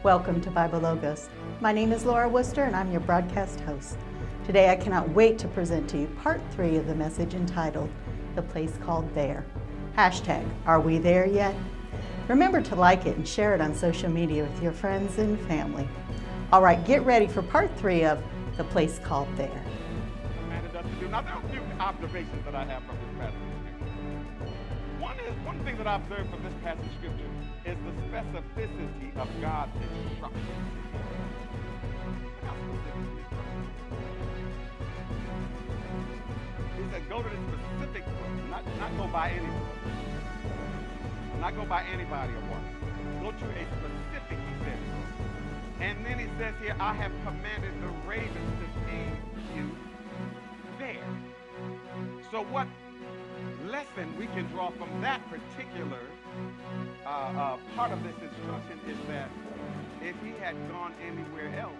Welcome to Bible Logos. My name is Laura Worcester and I'm your broadcast host. Today I cannot wait to present to you part 3 of the message entitled, The Place Called There. Hashtag, are we there yet? Remember to like it and share it on social media with your friends and family. All right, get ready for part 3 of The Place Called There. Now, there are a few observations that I have from this passage of Scripture. One thing that I observed from this passage of Scripture is the specificity of God's instructions. How specific is God? He said, go to this specific book, not go by any book. Not go by anybody or what. Go to a specific, he said, book. And then he says here, I have commanded the ravens to feed you there. So what lesson we can draw from that particular part of this instruction is that if he had gone anywhere else,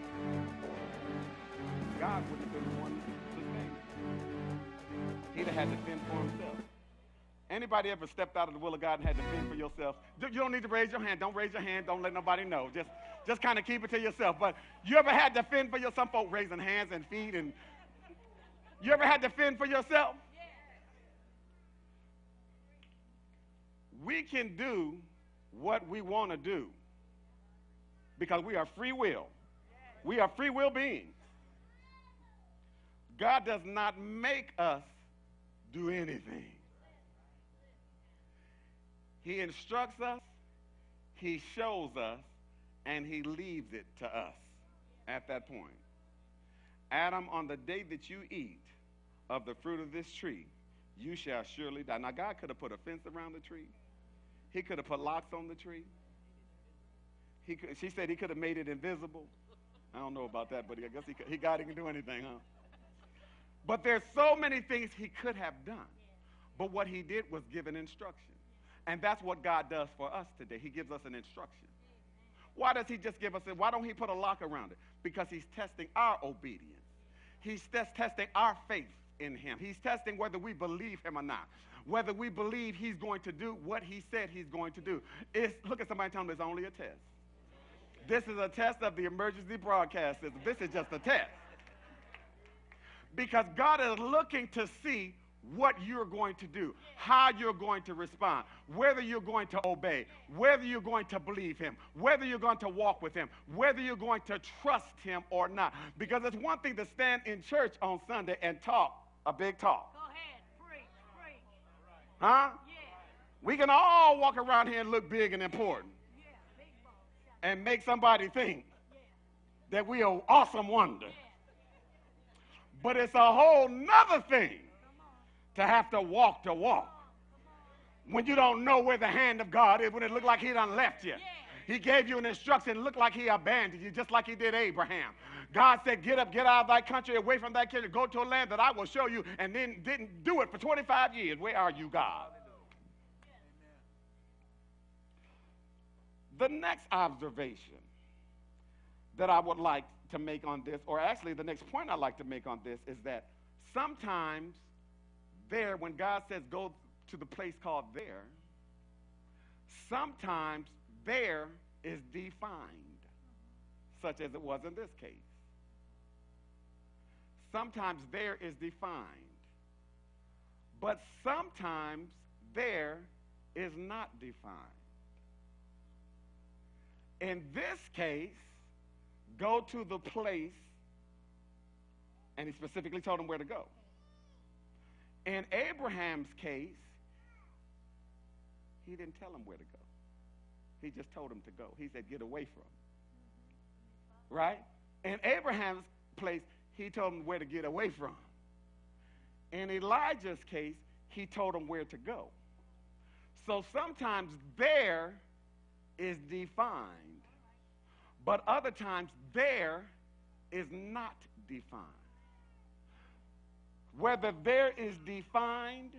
God would have been the one to save. He'd have had to fend for himself. Anybody ever stepped out of the will of God and had to fend for yourself? You don't need to raise your hand. Don't raise your hand. Don't let nobody know. Just kind of keep it to yourself. But you ever had to fend for yourself? Some folk raising hands and feet. And you ever had to fend for yourself? We can do what we want to do because we are free will. We are free will beings. God does not make us do anything. He instructs us, he shows us, and he leaves it to us at that point. Adam, on the day that you eat of the fruit of this tree, you shall surely die. Now, God could have put a fence around the tree. He could have put locks on the tree. She said he could have made it invisible. I don't know about that, but I guess God can do anything, huh? But there's so many things he could have done. But what he did was give an instruction. And that's what God does for us today. He gives us an instruction. Why does he just give us it? Why don't he put a lock around it? Because he's testing our obedience. He's testing our faith in him. He's testing whether we believe him or not. Whether we believe he's going to do what he said he's going to do. Look at somebody and tell them it's only a test. This is a test of the emergency broadcast system. This is just a test. Because God is looking to see what you're going to do, how you're going to respond, whether you're going to obey, whether you're going to believe him, whether you're going to walk with him, whether you're going to trust him or not. Because it's one thing to stand in church on Sunday and talk a big talk. Go ahead, preach. Huh? Yeah. We can all walk around here and look big and important. Yeah, big boss. And make somebody think that we are awesome wonder. But it's a whole nother thing to have to walk the walk. When you don't know where the hand of God is, when it looked like he done left you. He gave you an instruction, it looked like he abandoned you, just like he did Abraham. God said, get up, get out of thy country, away from thy country, go to a land that I will show you, and then didn't do it for 25 years. Where are you, God? The next observation that I would like to make on this, or actually the next point I'd like to make on this, is that sometimes there, when God says go to the place called there, sometimes there is defined, such as it was in this case. Sometimes there is defined, but sometimes there is not defined. In this case, go to the place, and he specifically told him where to go. In Abraham's case, he didn't tell him where to go. He just told him to go. He said, get away from him. Right? In Abraham's place, he told him where to get away from. In Elijah's case, he told him where to go. So sometimes there is defined, but other times there is not defined. Whether there is defined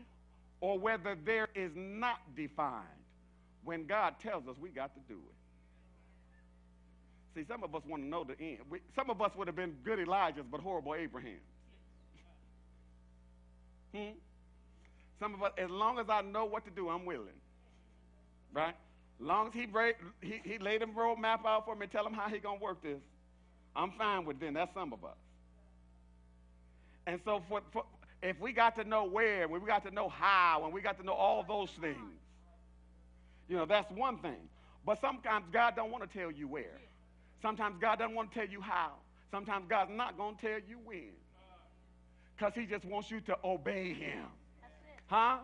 or whether there is not defined, when God tells us, we got to do it. See, some of us want to know the end. Some of us would have been good Elijahs, but horrible Abrahams. Some of us, as long as I know what to do, I'm willing. Right? Long as he laid him roadmap out for me, tell him how he gonna work this, I'm fine with then. That's some of us. And so if we got to know where, when we got to know how, and we got to know all those things, that's one thing. But sometimes God don't want to tell you where. Sometimes God doesn't want to tell you how. Sometimes God's not going to tell you when. Because he just wants you to obey him. Huh?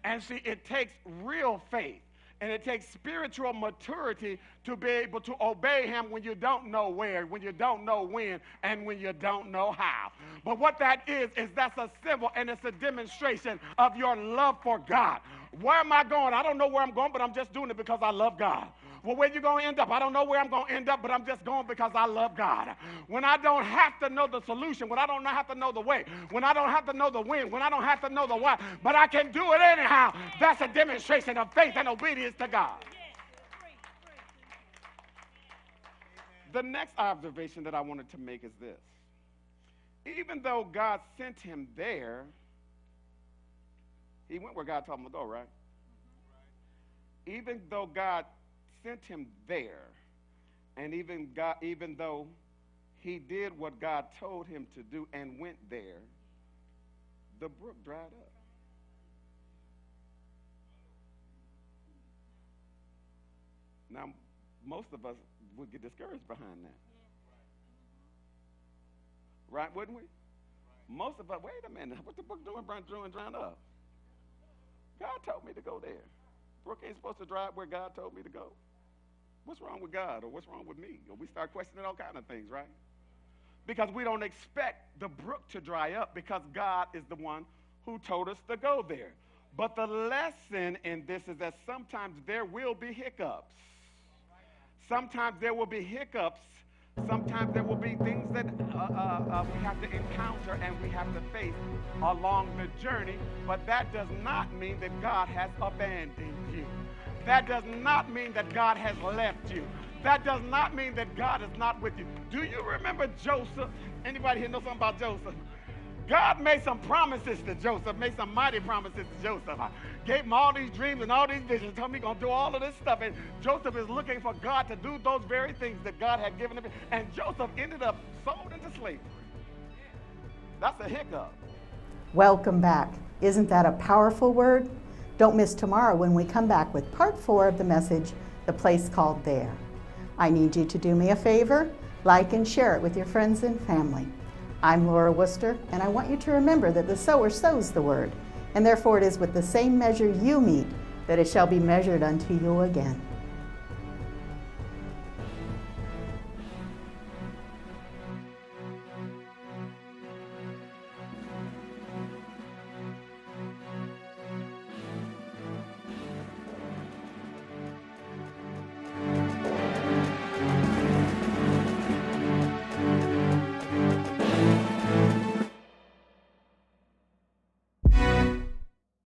And see, it takes real faith. And it takes spiritual maturity to be able to obey him when you don't know where, when you don't know when, and when you don't know how. But what that is that's a symbol and it's a demonstration of your love for God. Where am I going? I don't know where I'm going, but I'm just doing it because I love God. Well, where you going to end up? I don't know where I'm going to end up, but I'm just going because I love God. When I don't have to know the solution, when I don't have to know the way, when I don't have to know the when, when I don't have to know the why, but I can do it anyhow, that's a demonstration of faith and obedience to God. The next observation that I wanted to make is this. Even though God sent him there, he went where God told him to go, right? Even though God sent him there, and even though he did what God told him to do and went there, the brook dried up. Now, most of us would get discouraged behind that. Right, wouldn't we? Most of us, wait a minute, what's the brook doing drying up? God told me to go there. Brook ain't supposed to dry up where God told me to go. What's wrong with God, or what's wrong with me? Or we start questioning all kinds of things, right? Because we don't expect the brook to dry up because God is the one who told us to go there. But the lesson in this is that sometimes there will be hiccups. Sometimes there will be hiccups. Sometimes there will be things that we have to encounter and we have to face along the journey. But that does not mean that God has abandoned you. That does not mean that God has left you. That does not mean that God is not with you. Do you remember Joseph? Anybody here know something about Joseph? God made some promises to Joseph, made some mighty promises to Joseph. Gave him all these dreams and all these visions, told him he's going to do all of this stuff. And Joseph is looking for God to do those very things that God had given him. And Joseph ended up sold into slavery. That's a hiccup. Welcome back. Isn't that a powerful word? Don't miss tomorrow when we come back with part 4 of the message, The Place Called There. I need you to do me a favor, like and share it with your friends and family. I'm Laura Worcester, and I want you to remember that the sower sows the word, and therefore it is with the same measure you meet that it shall be measured unto you again.